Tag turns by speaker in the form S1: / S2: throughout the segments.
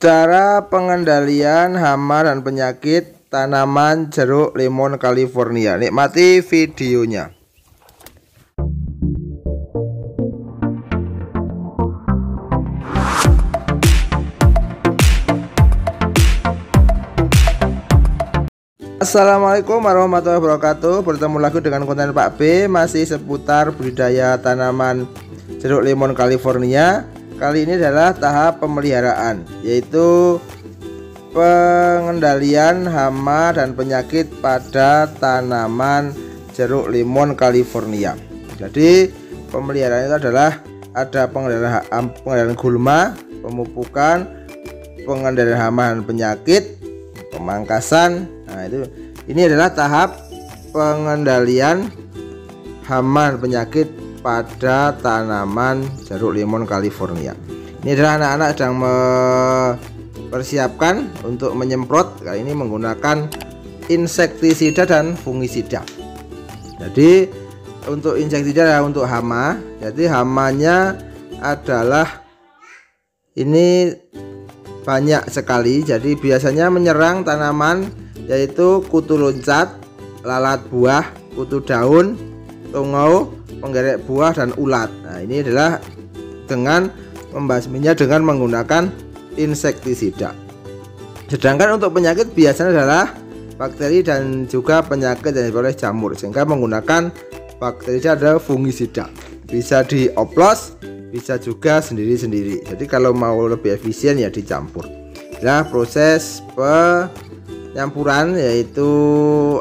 S1: Cara pengendalian hama dan penyakit tanaman jeruk lemon California. Nikmati videonya. Assalamualaikum warahmatullahi wabarakatuh. Bertemu lagi dengan konten Pak B, masih seputar budidaya tanaman jeruk lemon California. Kali ini adalah tahap pemeliharaan, yaitu pengendalian hama dan penyakit pada tanaman jeruk lemon California. Jadi pemeliharaan itu adalah ada pengendalian gulma, pemupukan, pengendalian hama dan penyakit, pemangkasan. Nah, ini adalah tahap pengendalian hama dan penyakit pada tanaman jeruk lemon California. Ini adalah anak-anak sedang mempersiapkan untuk menyemprot. Kali ini menggunakan insektisida dan fungisida. Jadi untuk insektisida adalah untuk hama. Jadi hamanya adalah ini banyak sekali. Jadi biasanya menyerang tanaman yaitu kutu loncat, lalat buah, kutu daun, tungau, penggerek buah, dan ulat. Nah, ini adalah dengan membasminya dengan menggunakan insektisida. Sedangkan untuk penyakit biasanya adalah bakteri dan juga penyakit yang oleh jamur, sehingga menggunakan bakterisida ada fungisida. Bisa dioplos, bisa juga sendiri-sendiri. Jadi kalau mau lebih efisien ya dicampur. Nah, proses penyampuran yaitu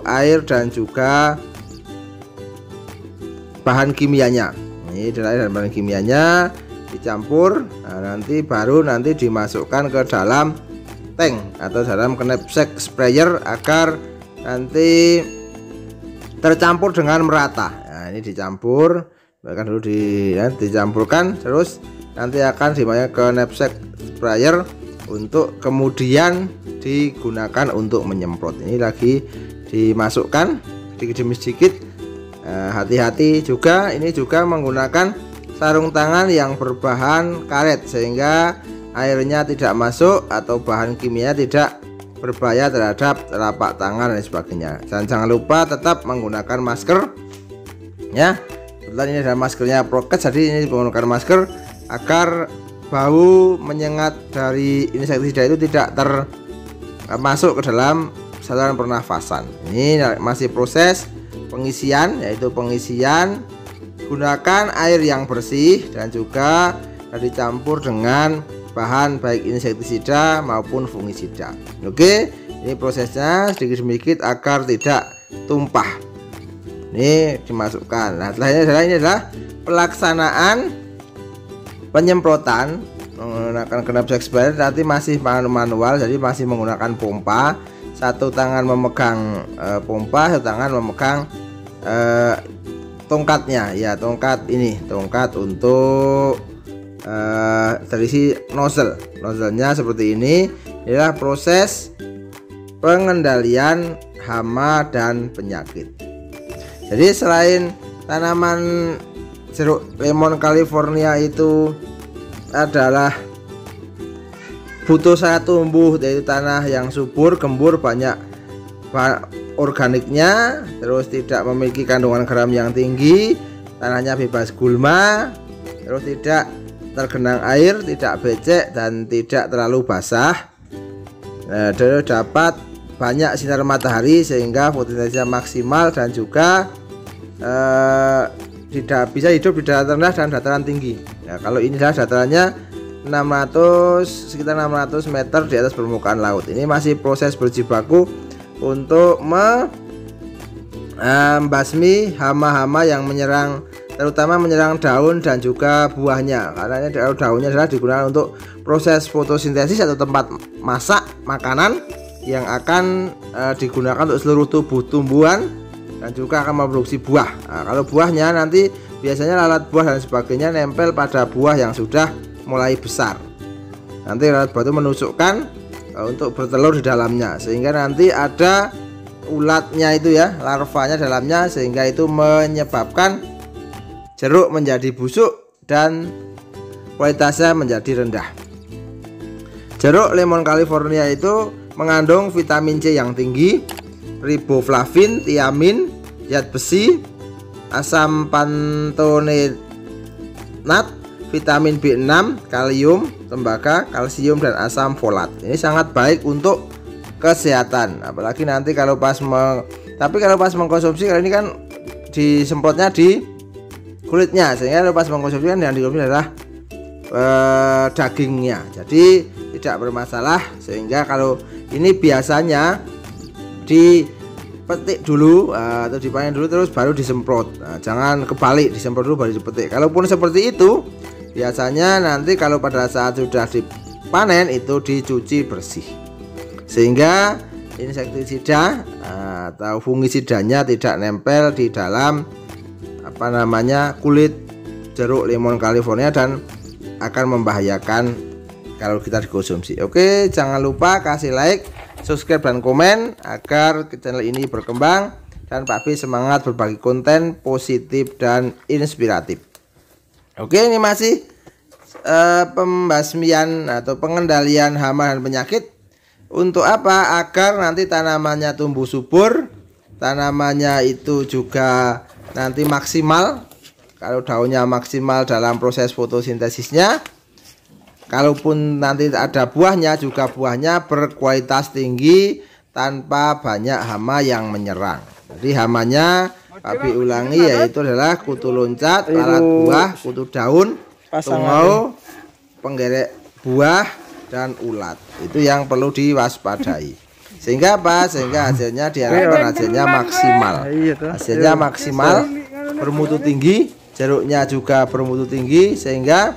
S1: air dan juga bahan kimianya. Ini adalah bahan kimianya dicampur. Nah, nanti dimasukkan ke dalam tank atau dalam knapsack sprayer agar nanti tercampur dengan merata. Nah, ini dicampur, bahkan dulu dicampurkan, terus nanti akan dimasukkan ke knapsack sprayer untuk kemudian digunakan untuk menyemprot. Ini lagi dimasukkan sedikit demi sedikit. Hati-hati juga, ini juga menggunakan sarung tangan yang berbahan karet sehingga airnya tidak masuk atau bahan kimia tidak berbahaya terhadap telapak tangan dan sebagainya. Dan jangan lupa tetap menggunakan masker ya. Kebetulan ini ada maskernya prokes, jadi ini menggunakan masker agar bau menyengat dari insektisida itu tidak masuk ke dalam saluran pernafasan. Ini masih proses pengisian, yaitu pengisian gunakan air yang bersih dan juga dicampur dengan bahan baik insektisida maupun fungisida. Oke, ini prosesnya sedikit sedikit agar tidak tumpah. Ini dimasukkan. Nah, selanjutnya ini adalah pelaksanaan penyemprotan menggunakan knapsack sprayer. Nanti masih manual, jadi masih menggunakan pompa. Satu tangan memegang pompa, satu tangan memegang tongkatnya ya, tongkat untuk terisi nozzle-nya seperti ini. Inilah proses pengendalian hama dan penyakit. Jadi selain tanaman jeruk lemon California itu adalah butuh sangat tumbuh, yaitu tanah yang subur, gembur, banyak organiknya, terus tidak memiliki kandungan garam yang tinggi, tanahnya bebas gulma, terus tidak tergenang air, tidak becek, dan tidak terlalu basah. Dapat banyak sinar matahari sehingga fotosintesisnya maksimal, dan juga tidak bisa hidup di dataran rendah dan dataran tinggi. Nah, kalau ini adalah datarannya sekitar 600 meter di atas permukaan laut. Ini masih proses berjibaku untuk membasmi hama-hama yang menyerang, terutama menyerang daun dan juga buahnya, karena ini daunnya adalah digunakan untuk proses fotosintesis atau tempat masak makanan yang akan digunakan untuk seluruh tubuh tumbuhan dan juga akan memproduksi buah. Nah, kalau buahnya nanti biasanya lalat buah dan sebagainya nempel pada buah yang sudah mulai besar. Nanti lalat buah itu menusukkan untuk bertelur di dalamnya, sehingga nanti ada ulatnya itu ya, larvanya dalamnya, sehingga itu menyebabkan jeruk menjadi busuk dan kualitasnya menjadi rendah. Jeruk lemon California itu mengandung vitamin C yang tinggi, riboflavin, tiamin, zat besi, asam pantotenat, vitamin B6, kalium, tembaga, kalsium, dan asam folat. Ini sangat baik untuk kesehatan. Apalagi nanti kalau pas tapi kalau pas mengkonsumsi, kalau ini kan disemprotnya di kulitnya, sehingga kalau pas mengkonsumsi kan yang dikonsumsi adalah dagingnya, jadi tidak bermasalah. Sehingga kalau ini biasanya dipetik dulu atau dipanen dulu terus baru disemprot. Jangan kebalik, disemprot dulu baru dipetik. Kalaupun seperti itu, biasanya nanti kalau pada saat sudah dipanen itu dicuci bersih, sehingga insektisida atau fungisidanya tidak nempel di dalam kulit jeruk lemon California dan akan membahayakan kalau kita dikonsumsi. Oke, jangan lupa kasih like, subscribe, dan komen agar channel ini berkembang dan Pak B semangat berbagi konten positif dan inspiratif. Oke, ini masih pembasmian atau pengendalian hama dan penyakit. Untuk apa? Agar nanti tanamannya tumbuh subur, tanamannya itu juga nanti maksimal. Kalau daunnya maksimal dalam proses fotosintesisnya, kalaupun nanti ada buahnya, juga buahnya berkualitas tinggi tanpa banyak hama yang menyerang. Jadi hamanya Pak B ulangi, yaitu adalah kutu loncat, lalat buah, kutu daun, tungau, penggerek buah, dan ulat. Itu yang perlu diwaspadai. Sehingga apa? Sehingga hasilnya diharapkan hasilnya maksimal. Hasilnya maksimal, bermutu tinggi, jeruknya juga bermutu tinggi, sehingga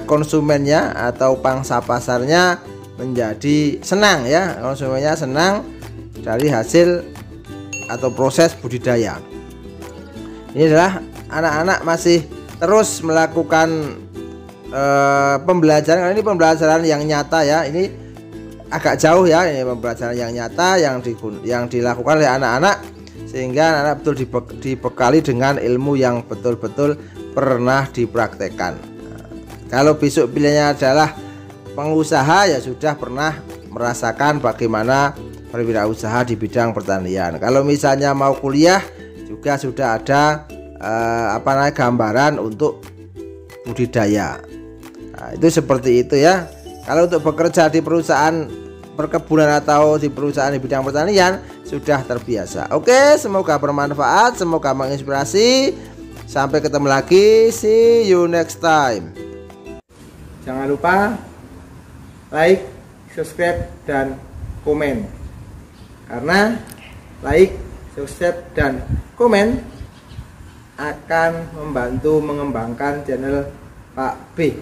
S1: konsumennya atau pangsa pasarnya menjadi senang ya, konsumennya senang dari hasil atau proses budidaya. Ini adalah anak-anak masih terus melakukan pembelajaran. Ini pembelajaran yang nyata ya, ini agak jauh ya, ini pembelajaran yang nyata yang dilakukan oleh anak-anak, sehingga anak-anak betul dibekali dengan ilmu yang betul-betul pernah dipraktekkan. Kalau besok pilihannya adalah pengusaha, ya sudah pernah merasakan bagaimana berwirausaha di bidang pertanian. Kalau misalnya mau kuliah, juga sudah ada gambaran untuk budidaya. Nah, itu seperti itu ya. Kalau untuk bekerja di perusahaan perkebunan atau di perusahaan di bidang pertanian sudah terbiasa. Oke, semoga bermanfaat, semoga menginspirasi. Sampai ketemu lagi, see you next time. Jangan lupa like, subscribe, dan komen. Karena like, subscribe, dan komen akan membantu mengembangkan channel Pak B.